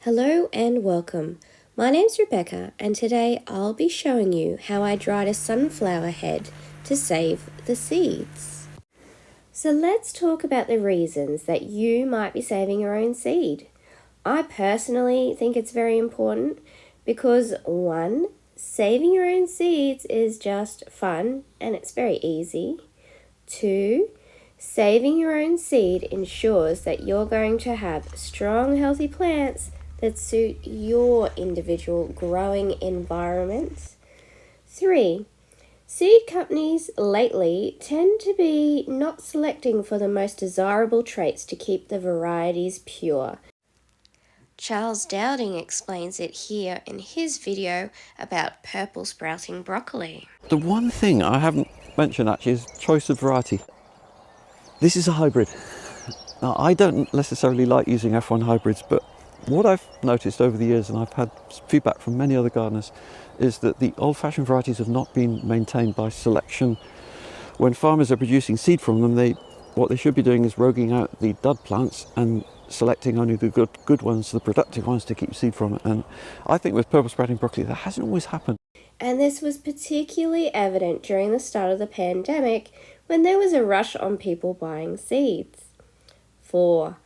Hello and welcome. My name's Rebecca and today I'll be showing you how I dried a sunflower head to save the seeds. So let's talk about the reasons that you might be saving your own seed. I personally think it's very important because 1, saving your own seeds is just fun and it's very easy. 2, saving your own seed ensures that you're going to have strong, healthy plants that suit your individual growing environment. 3, seed companies lately tend to be not selecting for the most desirable traits to keep the varieties pure. Charles Dowding explains it here in his video about purple sprouting broccoli. The one thing I haven't mentioned actually is choice of variety. This is a hybrid. Now, I don't necessarily like using F1 hybrids, but what I've noticed over the years, and I've had feedback from many other gardeners, is that the old-fashioned varieties have not been maintained by selection. When farmers are producing seed from them, what they should be doing is roguing out the dud plants and selecting only the good ones, the productive ones, to keep seed from it. And I think with purple sprouting broccoli, that hasn't always happened. And this was particularly evident during the start of the pandemic when there was a rush on people buying seeds. 4,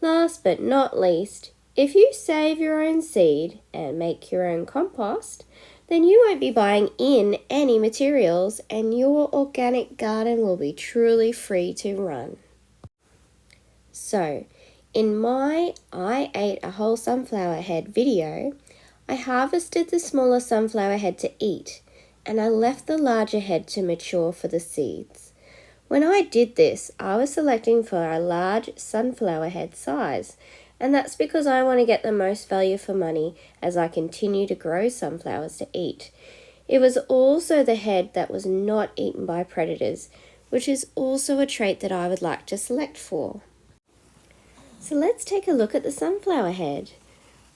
last but not least, if you save your own seed and make your own compost, then you won't be buying in any materials and your organic garden will be truly free to run. So, in my I ate a whole sunflower head video, I harvested the smaller sunflower head to eat and I left the larger head to mature for the seeds. When I did this, I was selecting for a large sunflower head size, and that's because I want to get the most value for money as I continue to grow sunflowers to eat. It was also the head that was not eaten by predators, which is also a trait that I would like to select for. So let's take a look at the sunflower head.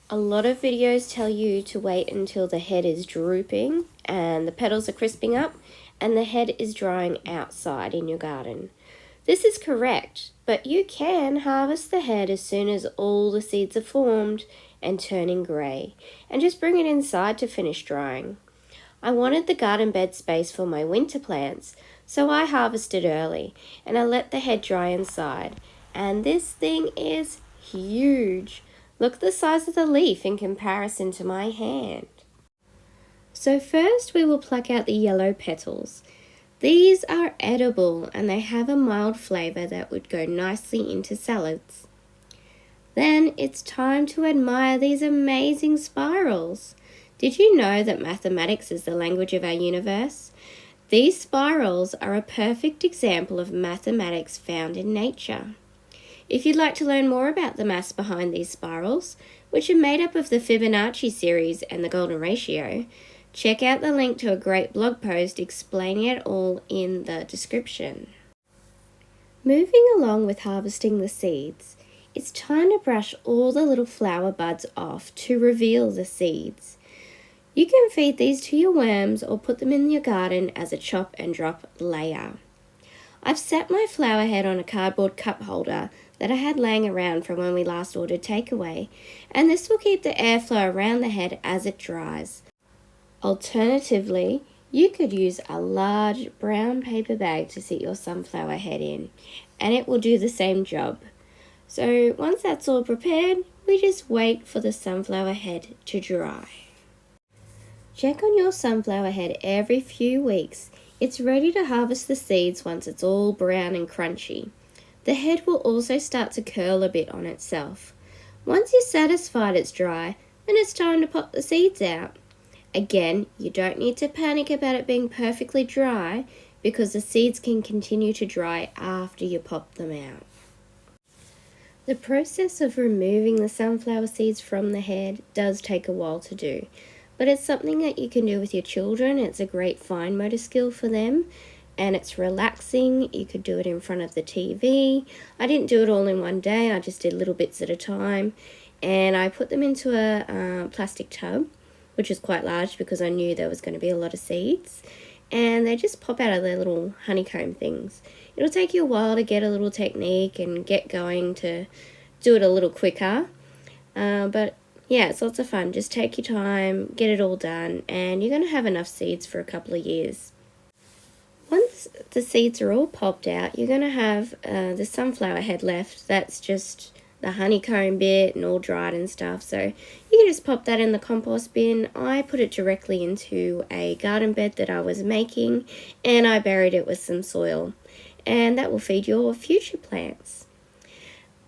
A lot of videos tell you to wait until the head is drooping and the petals are crisping up and the head is drying outside in your garden. This is correct, but you can harvest the head as soon as all the seeds are formed and turning grey, and just bring it inside to finish drying. I wanted the garden bed space for my winter plants, so I harvested early and I let the head dry inside. And this thing is huge. Look at the size of the leaf in comparison to my hand. So first we will pluck out the yellow petals. These are edible and they have a mild flavour that would go nicely into salads. Then it's time to admire these amazing spirals. Did you know that mathematics is the language of our universe? These spirals are a perfect example of mathematics found in nature. If you'd like to learn more about the maths behind these spirals, which are made up of the Fibonacci series and the golden ratio, check out the link to a great blog post explaining it all in the description. Moving along with harvesting the seeds, it's time to brush all the little flower buds off to reveal the seeds. You can feed these to your worms or put them in your garden as a chop and drop layer. I've set my flower head on a cardboard cup holder that I had laying around from when we last ordered takeaway, and this will keep the airflow around the head as it dries. Alternatively, you could use a large brown paper bag to sit your sunflower head in, and it will do the same job. So once that's all prepared, we just wait for the sunflower head to dry. Check on your sunflower head every few weeks. It's ready to harvest the seeds once it's all brown and crunchy. The head will also start to curl a bit on itself. Once you're satisfied it's dry, then it's time to pop the seeds out. Again, you don't need to panic about it being perfectly dry because the seeds can continue to dry after you pop them out. The process of removing the sunflower seeds from the head does take a while to do, but it's something that you can do with your children. It's a great fine motor skill for them and it's relaxing. You could do it in front of the TV. I didn't do it all in one day, I just did little bits at a time, and I put them into a plastic tub, which is quite large because I knew there was going to be a lot of seeds, and they just pop out of their little honeycomb things. It'll take you a while to get a little technique and get going to do it a little quicker, but yeah, it's lots of fun. Just take your time, get it all done, and you're going to have enough seeds for a couple of years. Once the seeds are all popped out, you're going to have the sunflower head left. That's just the honeycomb bit and all dried and stuff. So you can just pop that in the compost bin. I put it directly into a garden bed that I was making, and I buried it with some soil. And that will feed your future plants.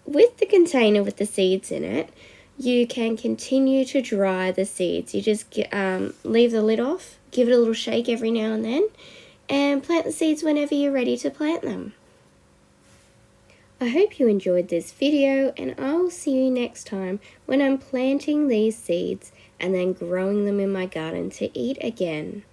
With the container with the seeds in it, you can continue to dry the seeds. You just leave the lid off, give it a little shake every now and plant the seeds whenever you're ready to plant them. I hope you enjoyed this video, and I'll see you next time when I'm planting these seeds and then growing them in my garden to eat again.